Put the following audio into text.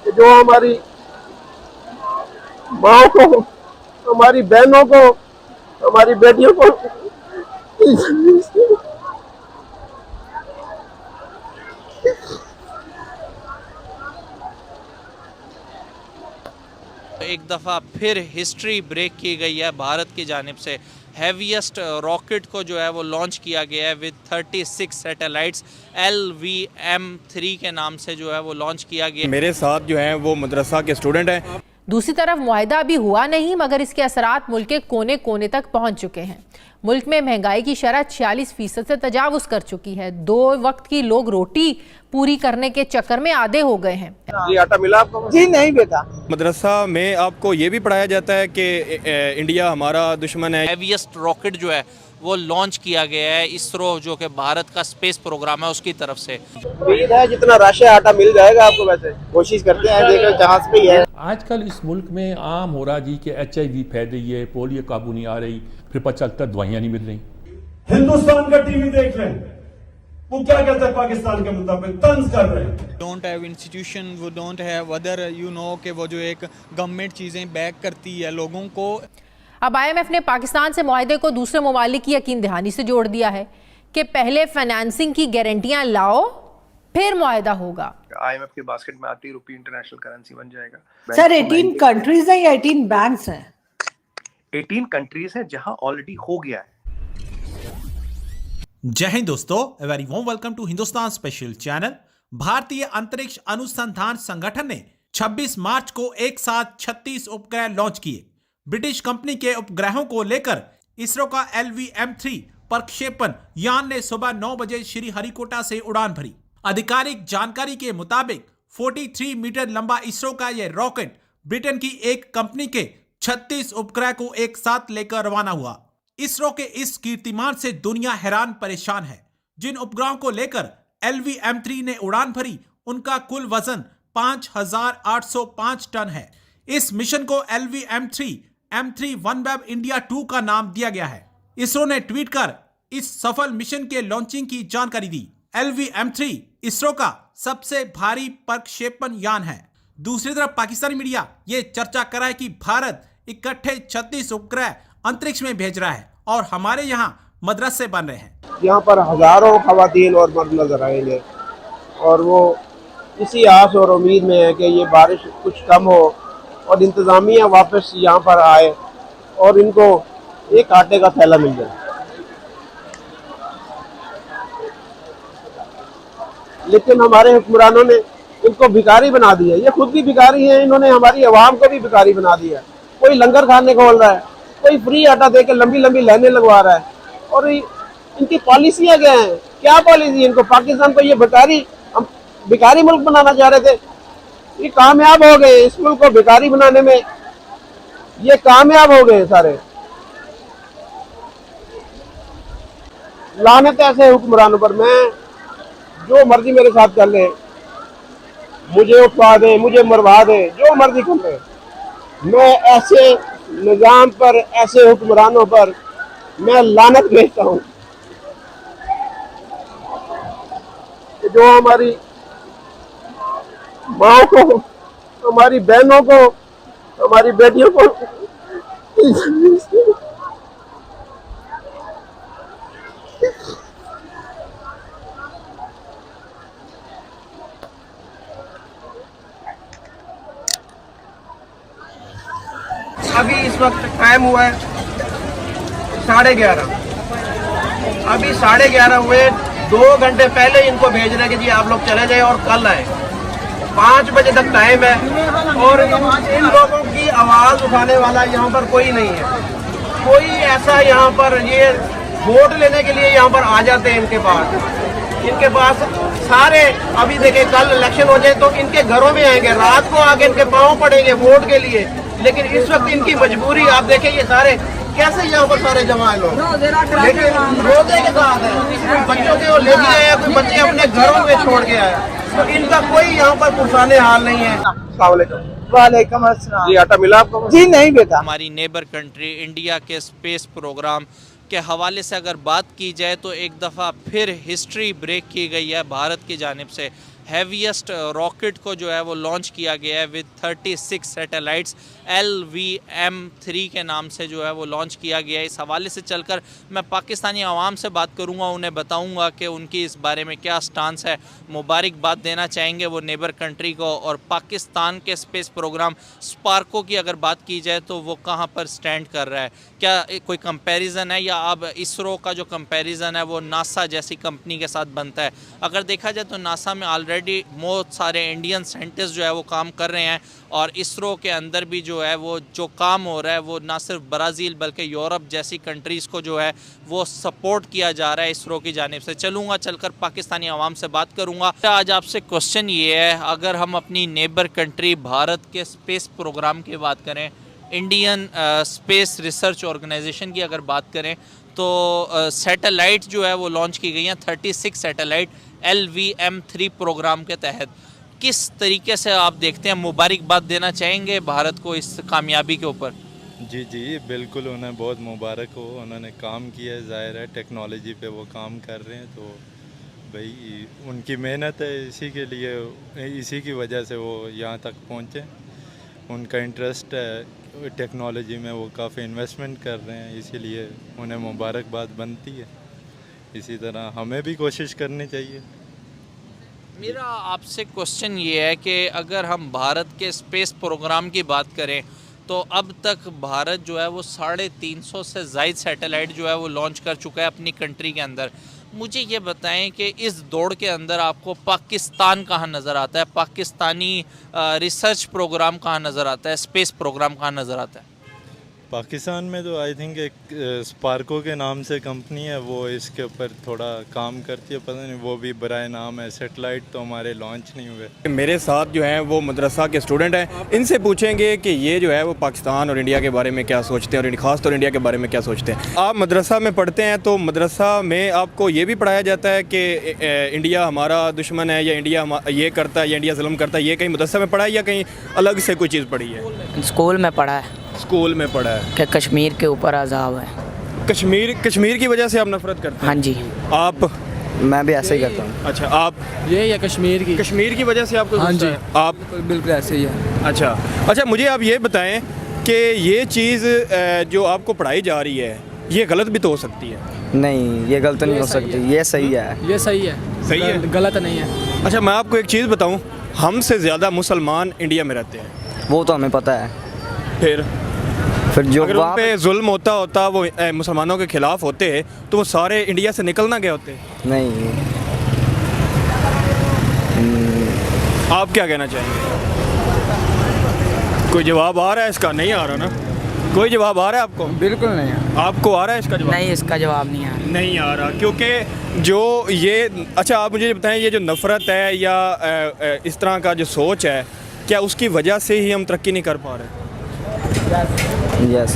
कि जो हमारी माँ को, हमारी बहनों को, हमारी बेटियों को एक दफ़ा फिर हिस्ट्री ब्रेक की गई है भारत की जानिब से। हैवीएस्ट रॉकेट को जो है वो लॉन्च किया गया है विद 36 सैटेलाइट्स, LVM-3 के नाम से जो है वो लॉन्च किया गया। मेरे साथ जो हैं वो मदरसा के स्टूडेंट हैं। दूसरी तरफ मुआहिदा अभी हुआ नहीं, मगर इसके असरात मुल्क के कोने कोने तक पहुंच चुके हैं। मुल्क में महंगाई की शरह 46% से तजावुज कर चुकी है। 2 वक्त की लोग रोटी पूरी करने के चक्कर में आधे हो गए हैं। जी आटा मिला आपको? जी नहीं बेटा। मदरसा में आपको ये भी पढ़ाया जाता है कि इंडिया हमारा दुश्मन है। हैवीएस्ट रॉकेट जो है वो लॉन्च किया गया है इसरो, जो कि भारत का स्पेस प्रोग्राम है, उसकी तरफ से। उम्मीद है जितना राशन आटा मिल जाएगा आपको, वैसे कोशिश करते हैं, देखो जहाज पे ही है। आजकल इस मुल्क में आम हो रहा जी कि HIV फैल रही है, पोलियो काबू नहीं आ रही, फिर पता चलता दवाइयाँ नहीं मिल रही। हिंदुस्तान का टीवी देख लें, वो क्या कहता है पाकिस्तान के मुताबिक तंज कर रहे हैं। डोंट हैव इंस्टीट्यूशन, वो डोंट हैव अदर कि वो जो एक गवर्नमेंट चीज़ें बैक करती है लोगों को। अब IMF ने पाकिस्तान से मुआहिदे को दूसरे ममालिक की यकीन दहानी से जोड़ दिया है कि पहले फाइनेंसिंग की गारंटियां लाओ फिर मुआहिदा होगा। IMF के बास्केट में आती रुपी इंटरनेशनल करेंसी बन जाएगा। सर 18 कंट्रीज हैं या 18 बैंक्स हैं? 18 कंट्रीज हैं जहां ऑलरेडी हो गया है। जय हिंद दोस्तों, a very warm welcome to Hindustan special channel. भारतीय अंतरिक्ष अनुसंधान संगठन ने 26 मार्च को एक साथ 36 उपग्रह लॉन्च किए। ब्रिटिश कंपनी के उपग्रहों को लेकर इसरो का LVM-3 प्रक्षेपण यान ने सुबह 9 बजे श्रीहरिकोटा से उड़ान भरी। आधिकारिक जानकारी के मुताबिक 43 मीटर लंबा इसरो का यह रॉकेट ब्रिटेन की एक कंपनी के 36 उपग्रह को एक साथ लेकर रवाना हुआ। इसरो के इस कीर्तिमान से दुनिया हैरान परेशान है। जिन उपग्रहों को लेकर LVM-3 ने उड़ान भरी उनका कुल वजन 5805 टन है। इस मिशन को LVM-3 M3 OneWeb India 2 का नाम दिया गया है। इसरो ने ट्वीट कर इस सफल मिशन के लॉन्चिंग की जानकारी दी। LVM-3 इसरो का सबसे भारी प्रक्षेपण यान है। दूसरी तरफ पाकिस्तानी मीडिया ये चर्चा कर रहा है कि भारत इकट्ठे 36 उपग्रह अंतरिक्ष में भेज रहा है और हमारे यहाँ मदरसे बन रहे हैं। यहाँ पर हजारों खवातीन और मर्द नजर आएंगे और वो इसी आस और उम्मीद में है कि ये बारिश कुछ कम हो और इंतज़ामिया वापस यहाँ पर आए और इनको एक आटे का थैला मिल जाए। लेकिन हमारे हुक्मरानों ने इनको भिखारी बना दिया। ये खुद भी भिखारी हैं, इन्होंने हमारी आवाम को भी भिखारी बना दिया। कोई लंगर खाने खोल रहा है, कोई फ्री आटा देकर लंबी लंबी लाइनें लगवा रहा है। और इनकी पॉलिसियाँ क्या हैं? क्या पॉलिसी? इनको पाकिस्तान को ये भिखारी मुल्क बनाना चाह रहे थे, ये कामयाब हो गए। इस मुल्क को भिखारी बनाने में ये कामयाब हो गए सारे। लानत ऐसे हुक्मरानों पर। मैं जो मर्जी मेरे साथ कर ले, मुझे उठवा दे, मुझे मरवा दे, जो मर्जी कर ले, मैं ऐसे निजाम पर, ऐसे हुक्मरानों पर मैं लानत भेजता हूँ जो हमारी माँ को, हमारी बहनों को, हमारी बेटियों को अभी इस वक्त टाइम हुआ है 11:30। अभी 11:30 हुए, 2 घंटे पहले इनको भेज रहे कि जी आप लोग चले जाए और कल आए। 5 बजे तक टाइम है और इन लोगों की आवाज उठाने वाला यहाँ पर कोई नहीं है। कोई ऐसा यहाँ पर, ये वोट लेने के लिए यहाँ पर आ जाते हैं इनके पास सारे। अभी देखिए कल इलेक्शन हो जाए तो इनके घरों में आएंगे, रात को आके इनके पाँव पड़ेंगे वोट के लिए। लेकिन इस वक्त इनकी मजबूरी आप देखें, ये सारे कैसे यहाँ पर सारे जमा है लोग, लेकिन रोजे के साथ है। बच्चों के वो लेके आया, कोई बच्चे अपने घरों में छोड़ के आया, तो इनका कोई यहाँ पर पुरसाने हाल नहीं है। वालेकुम अस्सलाम। जी आटा मिला आपको? जी नहीं बेटा। हमारी नेबर कंट्री इंडिया के स्पेस प्रोग्राम के हवाले से अगर बात की जाए तो एक दफ़ा फिर हिस्ट्री ब्रेक की गई है भारत की जानिब से। हैवीएस्ट रॉकेट को जो है वो लॉन्च किया गया है विद 36 सैटेलाइट्स LVM-3 के नाम से जो है वो लॉन्च किया गया है। इस हवाले से चलकर मैं पाकिस्तानी आवाम से बात करूंगा, उन्हें बताऊंगा कि उनकी इस बारे में क्या स्टांस है। मुबारकबाद देना चाहेंगे वो नेबर कंट्री को, और पाकिस्तान के स्पेस प्रोग्राम स्पार्को की अगर बात की जाए तो वो कहाँ पर स्टैंड कर रहा है, क्या कोई कंपैरिजन है, या अब इसरो का जो कंपैरिजन है वो नासा जैसी कंपनी के साथ बनता है। अगर देखा जाए तो नासा में ऑलरेडी बहुत सारे इंडियन साइंटिस्ट जो है वो काम कर रहे हैं, और इसरो के अंदर भी जो है वो जो काम हो रहा है वो ना सिर्फ ब्राज़ील बल्कि यूरोप जैसी कंट्रीज़ को जो है वो सपोर्ट किया जा रहा है इसरो की जानिब से। चलकर पाकिस्तानी आवाम से बात करूँगा। आज आपसे क्वेश्चन ये है, अगर हम अपनी नेबर कंट्री भारत के स्पेस प्रोग्राम की बात करें, इंडियन स्पेस रिसर्च ऑर्गेनाइजेशन की अगर बात करें, तो सैटेलाइट जो है वो लॉन्च की गई हैं 36 सैटेलाइट LVM-3 प्रोग्राम के तहत। किस तरीके से आप देखते हैं, मुबारकबाद देना चाहेंगे भारत को इस कामयाबी के ऊपर? जी बिल्कुल, उन्हें बहुत मुबारक हो, उन्होंने काम किया है, ज़ाहिर है टेक्नोलॉजी पे वो काम कर रहे हैं, तो भाई उनकी मेहनत है, इसी के लिए, इसी की वजह से वो यहाँ तक पहुँचे। उनका इंटरेस्ट है टेक्नोलॉजी में, वो काफ़ी इन्वेस्टमेंट कर रहे हैं, इसीलिए उन्हें मुबारकबाद बनती है। इसी तरह हमें भी कोशिश करनी चाहिए। मेरा आपसे क्वेश्चन ये है कि अगर हम भारत के स्पेस प्रोग्राम की बात करें तो अब तक भारत जो है वो 350 से ज़ायद सैटेलाइट जो है वो लॉन्च कर चुका है अपनी कंट्री के अंदर। मुझे ये बताएं कि इस दौड़ के अंदर आपको पाकिस्तान कहाँ नज़र आता है, पाकिस्तानी रिसर्च प्रोग्राम कहाँ नज़र आता है, स्पेस प्रोग्राम कहाँ नज़र आता है? पाकिस्तान में तो आई थिंक एक स्पार्को के नाम से कंपनी है, वो इसके ऊपर थोड़ा काम करती है, पता नहीं वो भी बराए नाम है। सैटेलाइट तो हमारे लॉन्च नहीं हुए। मेरे साथ जो हैं वो मदरसा के स्टूडेंट हैं, इनसे पूछेंगे कि ये जो है वो पाकिस्तान और इंडिया के बारे में क्या सोचते हैं, और ख़ास तौर इंडिया के बारे में क्या सोचते हैं। आप मदरसा में पढ़ते हैं, तो मदरसा में आपको ये भी पढ़ाया जाता है कि इंडिया हमारा दुश्मन है, या इंडिया ये करता है, या इंडिया जुल्म करता है, ये कहीं मदरसा में पढ़ा है या कहीं अलग से कोई चीज़ पढ़ी है? स्कूल में पढ़ा है। स्कूल में पढ़ा है कि कश्मीर के ऊपर अजाब है। कश्मीर की वजह से आप नफरत करते हैं? हाँ जी। आप? मैं भी ऐसे ही करता हूँ। अच्छा, आप? ये या कश्मीर की वजह से आपको? हाँ जी। आप? बिल्कुल ऐसे ही है। अच्छा, मुझे आप ये बताएं कि ये चीज़ जो आपको पढ़ाई जा रही है ये गलत भी तो हो सकती है? नहीं, ये गलत नहीं हो सकती, ये सही है। ये सही है, गलत नहीं है। अच्छा, मैं आपको एक चीज़ बताऊं, हमसे ज़्यादा मुसलमान इंडिया में रहते हैं। वो तो हमें पता है। फिर जो अगर उन पे जुल्म होता वो मुसलमानों के खिलाफ होते तो वो सारे इंडिया से निकल ना गए होते? नहीं। आप क्या कहना चाहेंगे? कोई जवाब आ रहा है इसका? नहीं आ रहा ना? कोई जवाब आ रहा है आपको? बिल्कुल नहीं। आपको आ रहा है इसका जवाब? नहीं, इसका जवाब नहीं आ रहा। नहीं आ रहा, क्योंकि जो ये, अच्छा आप मुझे बताएं, ये जो नफ़रत है या इस तरह का जो सोच है, क्या उसकी वजह से ही हम तरक्की नहीं कर पा रहे? यस,